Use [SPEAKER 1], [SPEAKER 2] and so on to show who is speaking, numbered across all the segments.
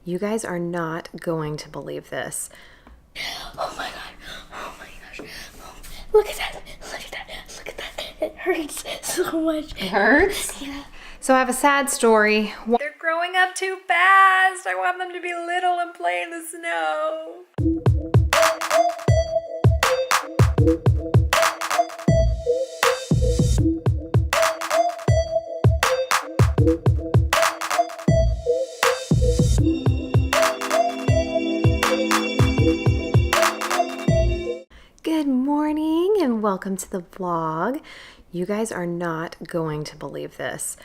[SPEAKER 1] You guys are not going to believe this.
[SPEAKER 2] Oh my god. Oh my gosh. Oh, look at that. Look at that. Look at that. It hurts so much.
[SPEAKER 1] It hurts?
[SPEAKER 2] Yeah.
[SPEAKER 1] So I have a sad story. They're growing up too fast. I want them to be little and play in the snow. Good morning and welcome to the vlog. You guys are not going to believe this.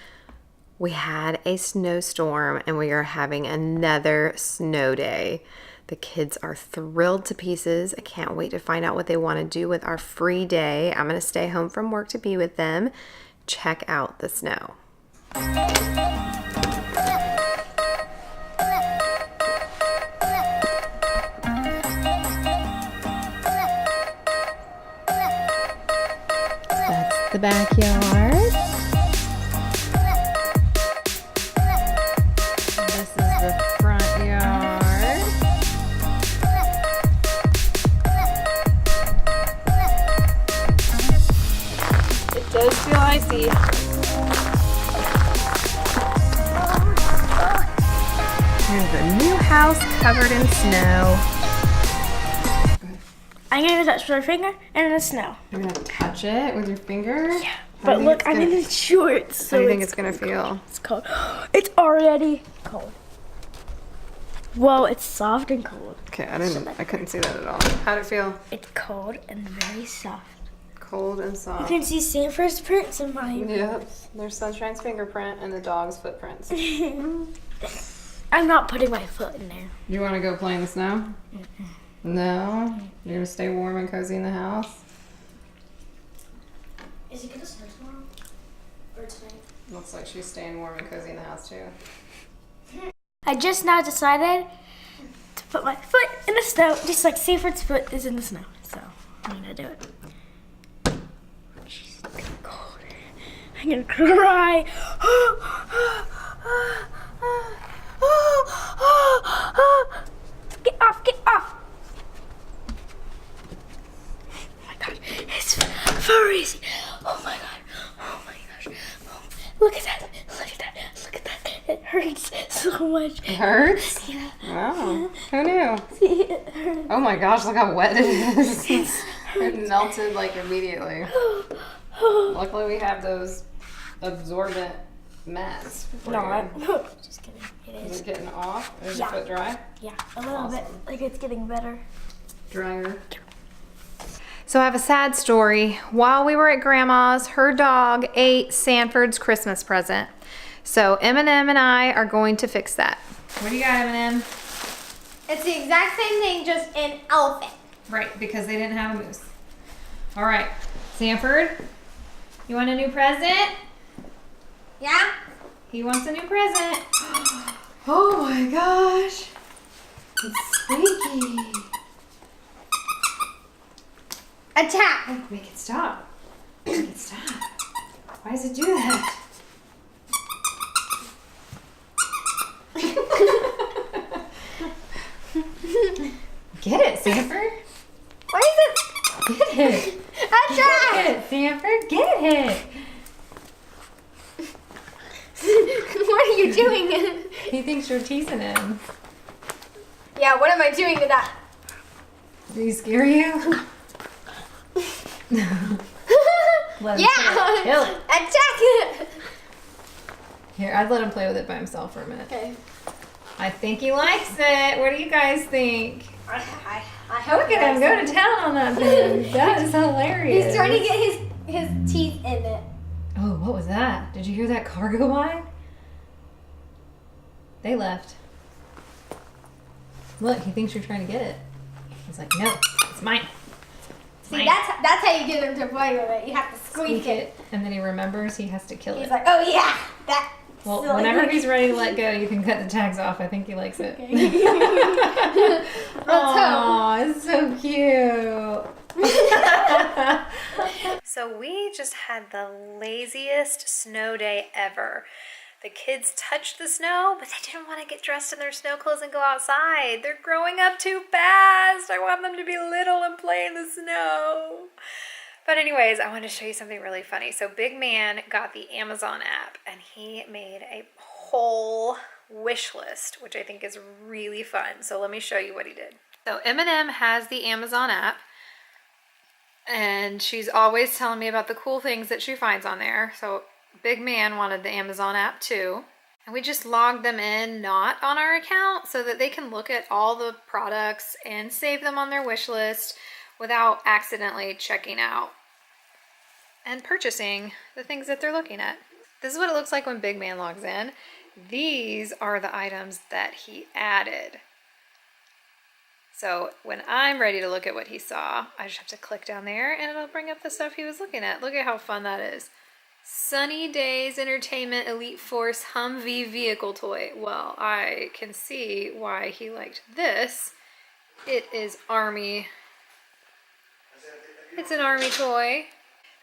[SPEAKER 1] We had a snowstorm and we are having another snow day. The kids are thrilled to pieces. I can't wait to find out what they want to do with our free day. I'm going to stay home from work to be with them. Check out the snow. The backyard. This is the front yard. It does feel icy. Here's the new house covered in snow.
[SPEAKER 2] I'm gonna touch my finger and in the snow.
[SPEAKER 1] You're gonna touch it with your finger?
[SPEAKER 2] Yeah. But look, I'm in the shorts. So
[SPEAKER 1] how do you think it's gonna feel?
[SPEAKER 2] It's cold. It's already cold. Whoa, it's soft and cold.
[SPEAKER 1] Okay, I couldn't see that at all. How'd it feel?
[SPEAKER 2] It's cold and very soft.
[SPEAKER 1] Cold and soft.
[SPEAKER 2] You can see Sanford's prints in mine.
[SPEAKER 1] Yep. There's Sunshine's fingerprint and the dog's footprints.
[SPEAKER 2] I'm not putting my foot in there.
[SPEAKER 1] You wanna go play in the snow? No? You're gonna stay warm and cozy in the house?
[SPEAKER 2] Is it gonna snow tomorrow? Or tonight?
[SPEAKER 1] Looks like she's staying warm and cozy in the house too.
[SPEAKER 2] I just now decided to put my foot in the snow, just like Sanford's foot is in the snow. So I'm gonna do it. She's cold. I'm gonna cry. Get off, get off. It's freezing. Oh my god. Oh my gosh. Oh, look at that. Look at that. Look at that. It hurts so much.
[SPEAKER 1] It hurts?
[SPEAKER 2] Yeah.
[SPEAKER 1] Wow. Who knew?
[SPEAKER 2] See, it hurts.
[SPEAKER 1] Oh my gosh, look how wet it is. It melted like immediately. Luckily we have those absorbent mats.
[SPEAKER 2] No, just kidding. It
[SPEAKER 1] Is
[SPEAKER 2] is.
[SPEAKER 1] it getting off? Is your foot dry?
[SPEAKER 2] Yeah, a little bit. Like it's getting better.
[SPEAKER 1] Drier. So I have a sad story. While we were at Grandma's, her dog ate Sanford's Christmas present. So Eminem and I are going to fix that. What do you got, Eminem?
[SPEAKER 3] It's the exact same thing, just an elephant.
[SPEAKER 1] Right, because they didn't have a moose. All right, Sanford, you want a new present?
[SPEAKER 3] Yeah?
[SPEAKER 1] He wants a new present. Oh my gosh. It's squeaky.
[SPEAKER 3] Attack!
[SPEAKER 1] Oh, make it stop. Make it stop. Why does it do that? Get it, Sanford.
[SPEAKER 3] Why is it?
[SPEAKER 1] Get it.
[SPEAKER 3] Attack!
[SPEAKER 1] Get it, Sanford. Get it.
[SPEAKER 3] What are you doing?
[SPEAKER 1] He thinks you're teasing him.
[SPEAKER 3] Yeah, what am I doing to that?
[SPEAKER 1] Do he scare you? Let him
[SPEAKER 3] Yeah!
[SPEAKER 1] kill it.
[SPEAKER 3] Attack it!
[SPEAKER 1] Here, I'd let him play with it by himself for a minute.
[SPEAKER 3] Okay.
[SPEAKER 1] I think he likes it. What do you guys think?
[SPEAKER 3] I hope
[SPEAKER 1] Look at him go to town on that thing. That is hilarious.
[SPEAKER 3] He's trying to get his teeth in it.
[SPEAKER 1] Oh, what was that? Did you hear that car go by? They left. Look, he thinks you're trying to get it. He's like, no, it's mine.
[SPEAKER 3] See, that's how you get him to play with it. You have to squeak it.
[SPEAKER 1] And then he remembers he has to kill
[SPEAKER 3] He's
[SPEAKER 1] it.
[SPEAKER 3] like, oh yeah, that.
[SPEAKER 1] Well,
[SPEAKER 3] silly
[SPEAKER 1] whenever
[SPEAKER 3] thing.
[SPEAKER 1] he's ready to let go, you can cut the tags off. I think he likes it.
[SPEAKER 3] Let's
[SPEAKER 1] it's so cute. So we just had the laziest snow day ever. The kids touched the snow, but they didn't want to get dressed in their snow clothes and go outside. They're growing up too fast. I want them to be little and play in the snow. But anyways, I want to show you something really funny. So Big Man got the Amazon app and he made a whole wish list, which I think is really fun. So let me show you what he did. So Eminem has the Amazon app and she's always telling me about the cool things that she finds on there. So Big Man wanted the Amazon app too. And we just logged them in, not on our account, so that they can look at all the products and save them on their wish list without accidentally checking out and purchasing the things that they're looking at. This is what it looks like when Big Man logs in. These are the items that he added. So when I'm ready to look at what he saw, I just have to click down there and it'll bring up the stuff he was looking at. Look at how fun that is. Sunny Days Entertainment Elite Force Humvee vehicle toy. Well, I can see why he liked this. It is Army. It's an Army toy.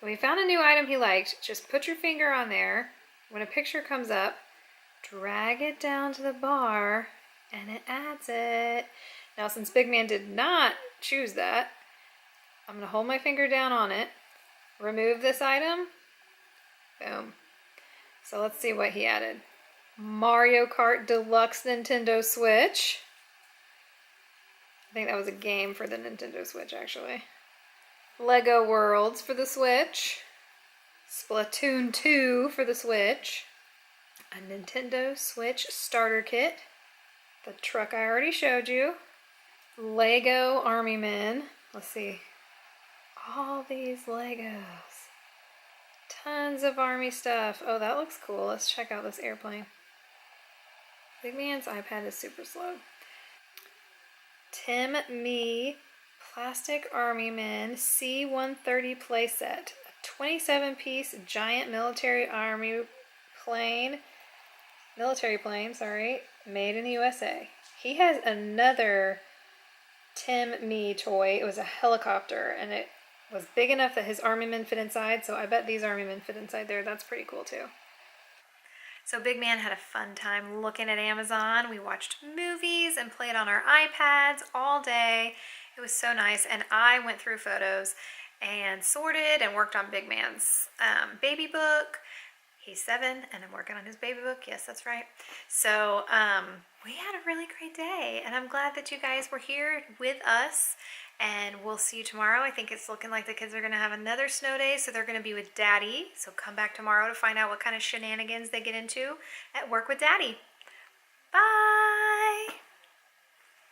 [SPEAKER 1] We found a new item he liked. Just put your finger on there. When a picture comes up, drag it down to the bar and it adds it. Now, since Big Man did not choose that, I'm going to hold my finger down on it, remove this item. Boom. So let's see what he added. Mario Kart Deluxe Nintendo Switch. I think that was a game for the Nintendo Switch, actually. Lego Worlds for the Switch. Splatoon 2 for the Switch. A Nintendo Switch starter kit. The truck I already showed you. Lego Army Men. Let's see. All these Legos. Tons of Army stuff. Oh, that looks cool. Let's check out this airplane. Big Man's iPad is super slow. Tim Me Plastic Army Men C-130 playset. A 27-piece giant military plane, made in the USA. He has another Tim Me toy. It was a helicopter, and it was big enough that his Army men fit inside, so I bet these Army men fit inside there. That's pretty cool too. So Big Man had a fun time looking at Amazon. We watched movies and played on our iPads all day. It was so nice, and I went through photos and sorted and worked on Big Man's baby book. He's 7, and I'm working on his baby book. Yes, that's right. So we had a really great day, and I'm glad that you guys were here with us, and we'll see you tomorrow. I think it's looking like the kids are going to have another snow day, so they're going to be with Daddy. So come back tomorrow to find out what kind of shenanigans they get into at work with Daddy. Bye!